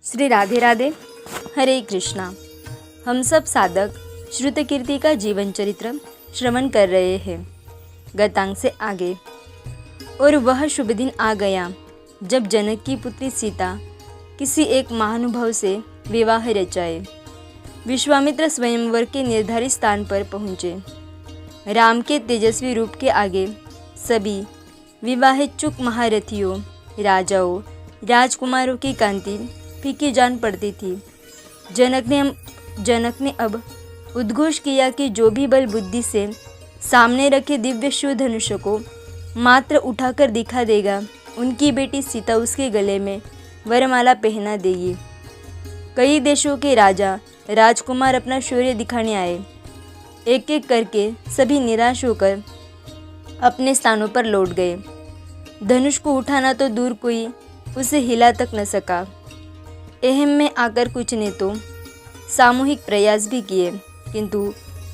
श्री राधे राधे, हरे कृष्णा। हम सब साधक श्रुतकीर्ति का जीवन चरित्र श्रवण कर रहे हैं। गतांग से आगे। और वह शुभ दिन आ गया जब जनक की पुत्री सीता किसी एक महानुभाव से विवाह रचाए। विश्वामित्र स्वयंवर के निर्धारित स्थान पर पहुँचे। राम के तेजस्वी रूप के आगे सभी विवाहेच्छुक महारथियों, राजाओं, राजकुमारों की कांति फीकी जान पड़ती थी। जनक ने अब उद्घोष किया कि जो भी बल बुद्धि से सामने रखे दिव्य शिव धनुष को मात्र उठाकर दिखा देगा, उनकी बेटी सीता उसके गले में वरमाला पहना देगी। कई देशों के राजा राजकुमार अपना शौर्य दिखाने आए। एक एक करके सभी निराश होकर अपने स्थानों पर लौट गए। धनुष को उठाना तो दूर, कोई उसे हिला तक न सका। अहम में आकर कुछ ने तो सामूहिक प्रयास भी किए, किंतु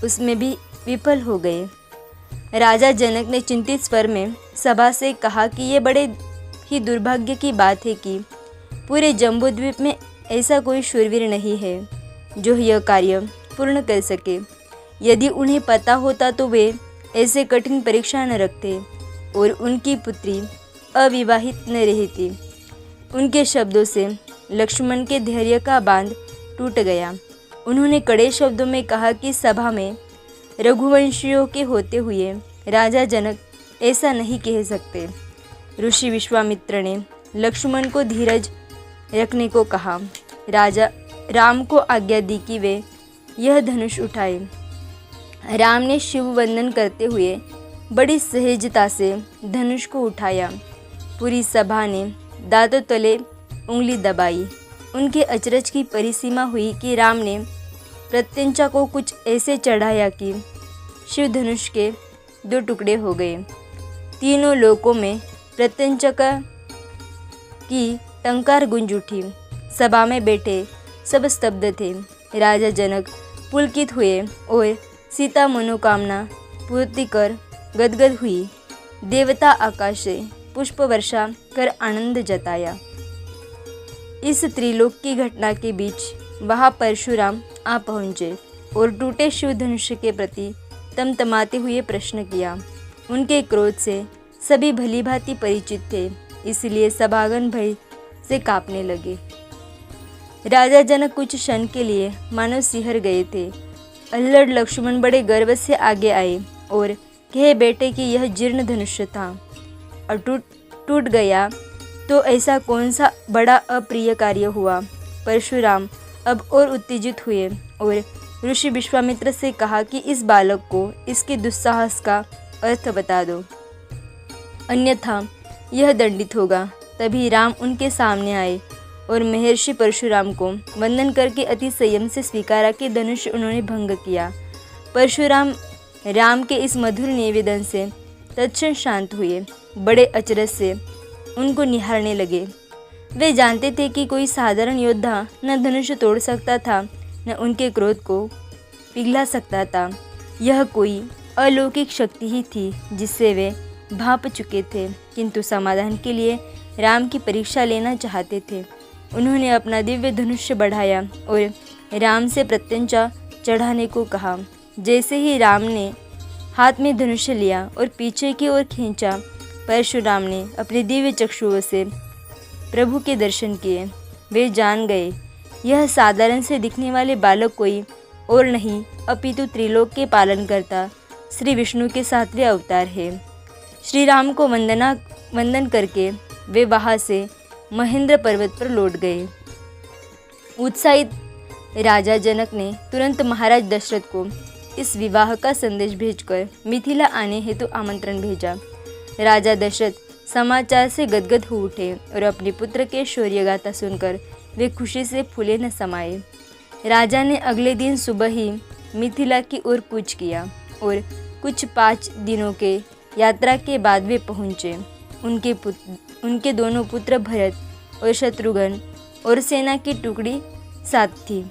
उसमें भी विफल हो गए। राजा जनक ने चिंतित स्वर में सभा से कहा कि ये बड़े ही दुर्भाग्य की बात है कि पूरे जम्बूद्वीप में ऐसा कोई शूरवीर नहीं है जो यह कार्य पूर्ण कर सके। यदि उन्हें पता होता तो वे ऐसे कठिन परीक्षा न रखते और उनकी पुत्री अविवाहित न रहती। उनके शब्दों से लक्ष्मण के धैर्य का बांध टूट गया। उन्होंने कड़े शब्दों में कहा कि सभा में रघुवंशियों के होते हुए राजा जनक ऐसा नहीं कह सकते। ऋषि विश्वामित्र ने लक्ष्मण को धीरज रखने को कहा। राजा राम को आज्ञा दी कि वे यह धनुष उठाए। राम ने शिव वंदन करते हुए बड़ी सहजता से धनुष को उठाया। पूरी सभा ने दांतों तले उंगली दबाई। उनके अचरज की परिसीमा हुई कि राम ने प्रत्यंचा को कुछ ऐसे चढ़ाया कि शिव धनुष के 2 टुकड़े हो गए। तीनों लोकों में प्रत्यंचा की टंकार गूंज उठी। सभा में बैठे सब स्तब्ध थे। राजा जनक पुलकित हुए और सीता मनोकामना पूर्ति कर गदगद हुई। देवता आकाश से पुष्प वर्षा कर आनंद जताया। इस त्रिलोक की घटना के बीच वहाँ परशुराम आ पहुँचे और टूटे शिव धनुष के प्रति तमतमाते हुए प्रश्न किया। उनके क्रोध से सभी भली भांति परिचित थे, इसलिए सभागण भय से कांपने लगे। राजा जनक कुछ क्षण के लिए मानो सिहर गए थे। अल्लड़ लक्ष्मण बड़े गर्व से आगे आए और कह बैठे कि यह जीर्ण धनुष था और टूट गया तो ऐसा कौन सा बड़ा अप्रिय कार्य हुआ। परशुराम अब और उत्तेजित हुए और ऋषि विश्वामित्र से कहा कि इस बालक को इसके दुस्साहस का अर्थ बता दो, अन्यथा यह दंडित होगा। तभी राम उनके सामने आए और महर्षि परशुराम को वंदन करके अति संयम से स्वीकारा कि धनुष उन्होंने भंग किया। परशुराम राम के इस मधुर निवेदन से तत्क्षण शांत हुए। बड़े अचरज से उनको निहारने लगे। वे जानते थे कि कोई साधारण योद्धा न धनुष तोड़ सकता था, न उनके क्रोध को पिघला सकता था। यह कोई अलौकिक शक्ति ही थी जिससे वे भाप चुके थे, किंतु समाधान के लिए राम की परीक्षा लेना चाहते थे। उन्होंने अपना दिव्य धनुष बढ़ाया और राम से प्रत्यंचा चढ़ाने को कहा। जैसे ही राम ने हाथ में धनुष लिया और पीछे की ओर खींचा, परशुराम ने अपने दिव्य चक्षुओं से प्रभु के दर्शन किए। वे जान गए यह साधारण से दिखने वाले बालक कोई और नहीं अपितु त्रिलोक के पालन करता श्री विष्णु के 7वें अवतार है। श्री राम को वंदन करके वे वहाँ से महेंद्र पर्वत पर लौट गए। उत्साहित राजा जनक ने तुरंत महाराज दशरथ को इस विवाह का संदेश भेजकर मिथिला आने हेतु आमंत्रण भेजा। राजा दशरथ समाचार से गदगद हो उठे और अपने पुत्र के शौर्य गाथा सुनकर वे खुशी से फूले न समाये। राजा ने अगले दिन सुबह ही मिथिला की ओर कूच किया और कुछ 5 दिनों के यात्रा के बाद वे पहुँचे। उनके दोनों पुत्र भरत और शत्रुघ्न और सेना की टुकड़ी साथ थी।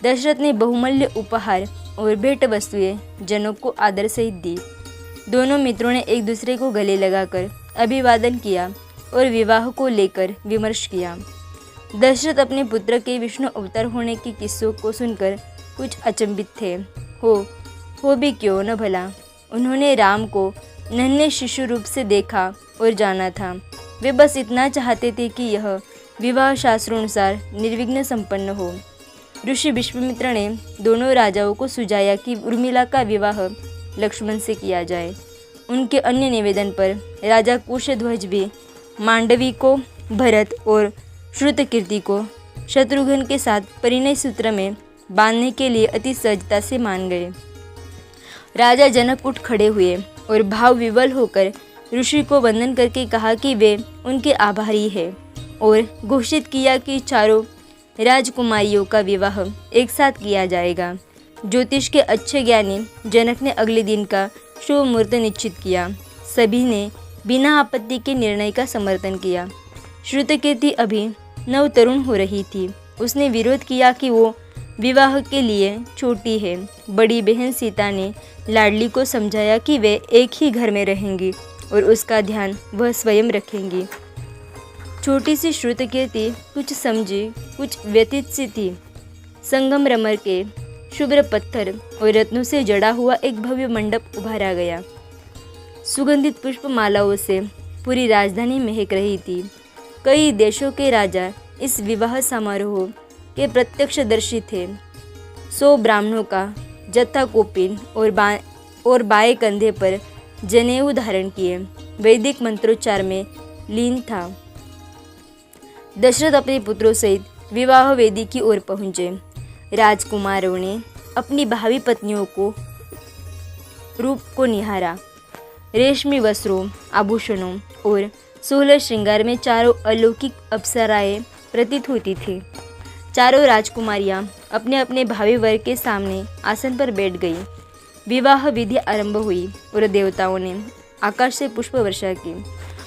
दशरथ ने बहुमूल्य उपहार और भेंट वस्तुएं जनक को आदर सहित दी। दोनों मित्रों ने एक दूसरे को गले लगाकर अभिवादन किया और विवाह को लेकर विमर्श किया। दशरथ अपने पुत्र के विष्णु अवतार होने के किस्सों को सुनकर कुछ अचंभित थे। हो भी क्यों न भला। उन्होंने राम को नन्हे शिशु रूप से देखा और जाना था। वे बस इतना चाहते थे कि यह विवाह शास्त्रोनुसार निर्विघ्न संपन्न हो। ऋषि विश्वामित्र ने दोनों राजाओं को सुझाया कि उर्मिला का विवाह लक्ष्मण से किया जाए। उनके अन्य निवेदन पर राजा कुशध्वज भी मांडवी को भरत और श्रुतकीर्ति को शत्रुघ्न के साथ परिणय सूत्र में बांधने के लिए अति सहजता से मान गए। राजा जनक उठ खड़े हुए और भाव विवल होकर ऋषि को वंदन करके कहा कि वे उनके आभारी हैं और घोषित किया कि चारों राजकुमारियों का विवाह एक साथ किया जाएगा। ज्योतिष के अच्छे ज्ञानी जनक ने अगले दिन का शुभ मुहूर्त निश्चित किया। सभी ने बिना आपत्ति के निर्णय का समर्थन किया। श्रुतकीर्ति अभी नवतरुण हो रही थी। उसने विरोध किया कि वो विवाह के लिए छोटी है। बड़ी बहन सीता ने लाडली को समझाया कि वे एक ही घर में रहेंगी और उसका ध्यान वह स्वयं रखेंगी। छोटी सी श्रुतकीर्ति कुछ समझी कुछ व्यतीत सी थी। संगमरमर के शुभ्र पत्थर और रत्नों से जड़ा हुआ एक भव्य मंडप उभारा गया। सुगंधित पुष्प मालाओं से पूरी राजधानी महक रही थी। कई देशों के राजा इस विवाह समारोह के प्रत्यक्षदर्शी थे। 100 ब्राह्मणों का जत्था कोपिन और बाएं कंधे पर जनेऊ धारण किए वैदिक मंत्रोच्चार में लीन था। दशरथ अपने पुत्रों सहित विवाह वेदी की ओर पहुंचे। राजकुमारों ने अपनी भावी पत्नियों को रूप को निहारा। रेशमी वस्त्रों, आभूषणों और 16 श्रृंगार में चारों अलौकिक अप्सराएं प्रतीत होती थी। चारों राजकुमारियां अपने अपने भावी वर के सामने आसन पर बैठ गई। विवाह विधि आरंभ हुई और देवताओं ने आकाश से पुष्प वर्षा की।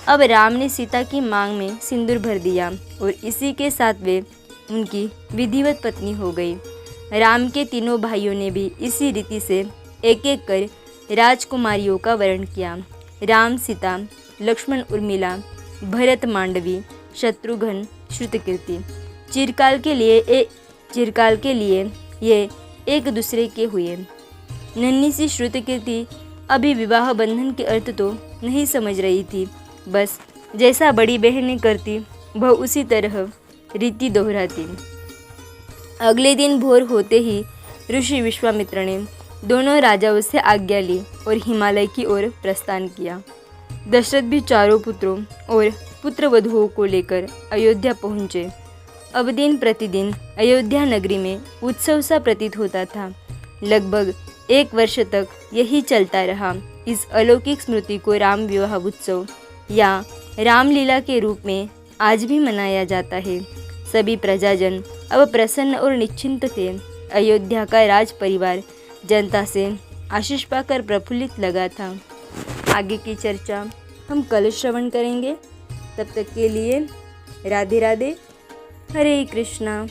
अब राम ने सीता की मांग में सिंदूर भर दिया और इसी के साथ वे उनकी विधिवत पत्नी हो गई। राम के तीनों भाइयों ने भी इसी रीति से एक एक कर राजकुमारियों का वर्ण किया। राम सीता, लक्ष्मण उर्मिला, भरत मांडवी, शत्रुघ्न श्रुतकीर्ति। चिरकाल के लिए ये एक दूसरे के हुए। नन्ही सी श्रुतकीर्ति अभी विवाह बंधन के अर्थ तो नहीं समझ रही थी। बस जैसा बड़ी बहनें करती वह उसी तरह रीति दोहराती। अगले दिन भोर होते ही ऋषि विश्वामित्र ने दोनों राजाओं से आज्ञा ली और हिमालय की ओर प्रस्थान किया। दशरथ भी चारों पुत्रों और पुत्रवधुओं को लेकर अयोध्या पहुँचे। अब दिन प्रतिदिन अयोध्या नगरी में उत्सव सा प्रतीत होता था। लगभग 1 वर्ष तक यही चलता रहा। इस अलौकिक स्मृति को राम विवाह उत्सव या रामलीला के रूप में आज भी मनाया जाता है। सभी प्रजाजन अब प्रसन्न और निश्चिंत थे। अयोध्या का राज परिवार जनता से आशीष पाकर प्रफुल्लित लगा था। आगे की चर्चा हम कल श्रवण करेंगे। तब तक के लिए राधे राधे, हरे कृष्णा।